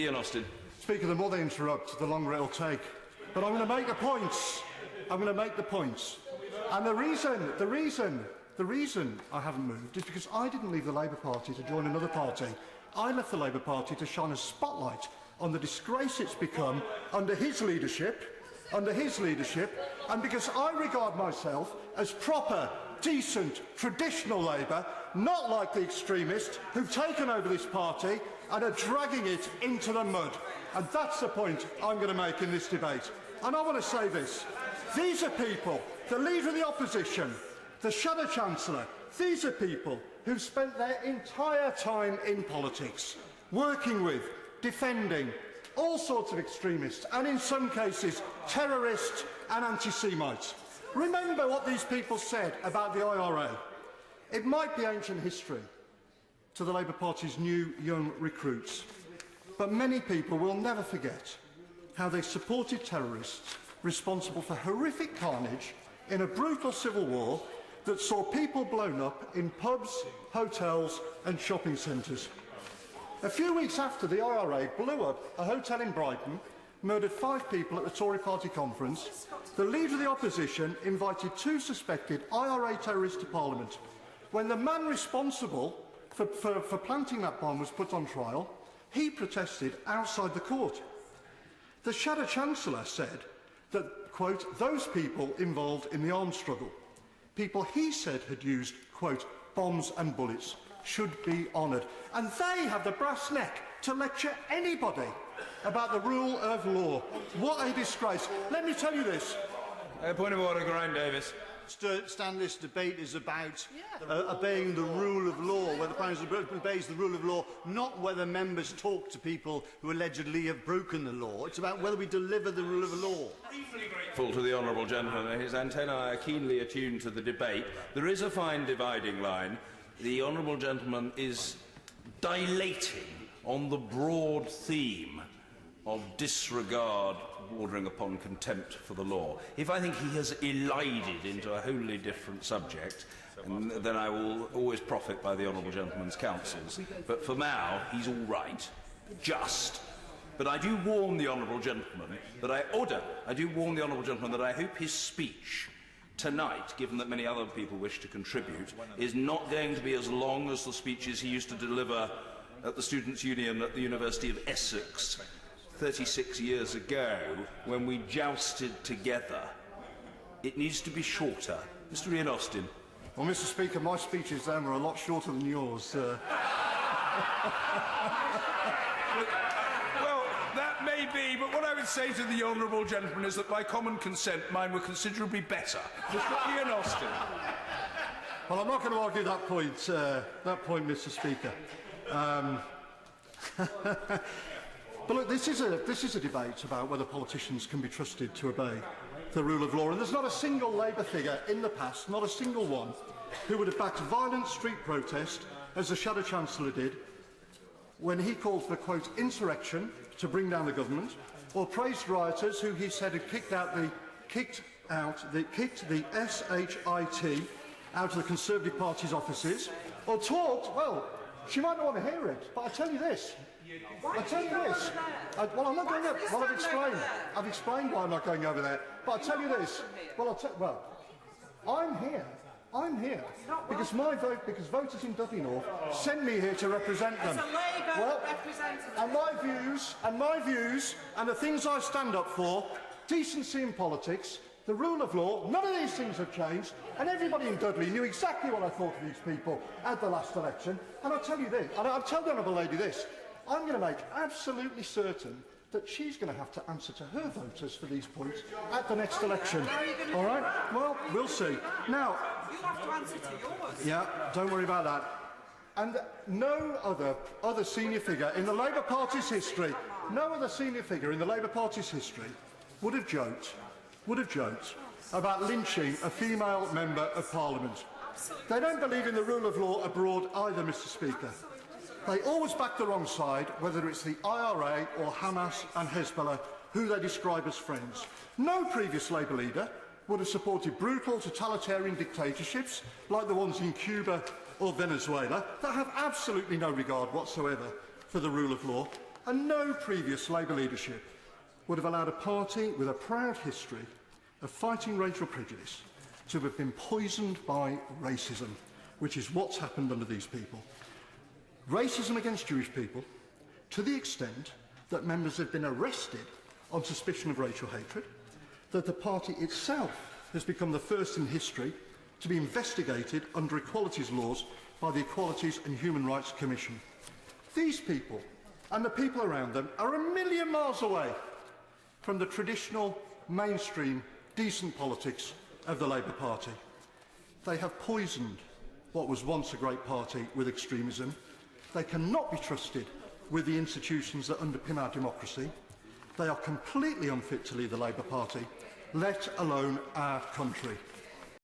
Ian Austin. Speaker, the more they interrupt, the longer it'll take. But I'm going to make the points. I'm going to make the points. And the reason I haven't moved is because I didn't leave the Labour Party to join another party. I left the Labour Party to shine a spotlight on the disgrace it's become under his leadership, and because I regard myself as proper, decent, traditional Labour, not like the extremists who've taken over this party and are dragging it into the mud. And that's the point I'm going to make in this debate. And I want to say this. These are people, the Leader of the Opposition, the Shadow Chancellor, these are people who've spent their entire time in politics, working with, defending all sorts of extremists, and in some cases, terrorists and anti-Semites. Remember what these people said about the IRA. It might be ancient history to the Labour Party's new young recruits, but many people will never forget how they supported terrorists responsible for horrific carnage in a brutal civil war that saw people blown up in pubs, hotels and shopping centres. A few weeks after the IRA blew up a hotel in Brighton, murdered 5 people at the Tory party conference, the Leader of the Opposition invited 2 suspected IRA terrorists to Parliament. When the man responsible for planting that bomb was put on trial, he protested outside the court. The Shadow Chancellor said that, quote, those people involved in the armed struggle, people he said had used, quote, bombs and bullets, should be honoured. And they have the brass neck to lecture anybody about the rule of law. What a disgrace. Let me tell you this. Point of order, Graham Davis. Stan, this debate is about obeying the rule of law, whether the Prime Minister obeys the rule of law, not whether members talk to people who allegedly have broken the law. It's about whether we deliver the rule of law. Grateful to the honourable gentleman. His antennae are keenly attuned to the debate. There is a fine dividing line. The honourable gentleman is dilating on the broad theme of disregard bordering upon contempt for the law. If I think he has elided into a wholly different subject, then I will always profit by the honourable gentleman's counsels. But for now, he's all right. Just. But I do warn the honourable gentleman that I hope his speech tonight, given that many other people wish to contribute, is not going to be as long as the speeches he used to deliver at the Students' Union at the University of Essex 36 years ago, when we jousted together. It needs to be shorter. Mr. Ian Austin. Well, Mr. Speaker, my speeches then were a lot shorter than yours. Well, that may be, but what I would say to the honourable gentleman is that by common consent, mine were considerably better. Mr. Ian Austin. Well, I'm not going to argue that point, Mr. Speaker. But look, this is a debate about whether politicians can be trusted to obey the rule of law. And there's not a single Labour figure in the past, not a single one, who would have backed violent street protest, as the Shadow Chancellor did, when he called for, quote, insurrection to bring down the government, or praised rioters who he said had kicked the SHIT out of the Conservative Party's offices, or talked, well, she might not want to hear it, but I tell you this. Well, I'm not going over. Well, I've explained why I'm not going over there. But I'll tell you this. I'm here because voters in Dudley North sent me here to represent them. As a Labour representative. And my views and the things I stand up for, decency in politics, the rule of law, none of these things have changed, and everybody in Dudley knew exactly what I thought of these people at the last election. And I'll tell you this, and I'll tell the honourable lady this, I'm going to make absolutely certain that she's going to have to answer to her voters for these points at the next election. All right? Well, we'll see. Now, you have to answer to yours. Yeah, don't worry about that. And no other senior figure in the Labour Party's history, would have joked about lynching a female member of Parliament. They don't believe in the rule of law abroad either, Mr. Speaker. They always back the wrong side, whether it's the IRA or Hamas and Hezbollah, who they describe as friends. No previous Labour leader would have supported brutal totalitarian dictatorships like the ones in Cuba or Venezuela that have absolutely no regard whatsoever for the rule of law. And no previous Labour leadership would have allowed a party with a proud history of fighting racial prejudice to have been poisoned by racism, which is what's happened under these people. Racism against Jewish people, to the extent that members have been arrested on suspicion of racial hatred, that the party itself has become the first in history to be investigated under equalities laws by the Equalities and Human Rights Commission. These people and the people around them are a million miles away from the traditional, mainstream, decent politics of the Labour Party. They have poisoned what was once a great party with extremism. They cannot be trusted with the institutions that underpin our democracy. They are completely unfit to lead the Labour Party, let alone our country.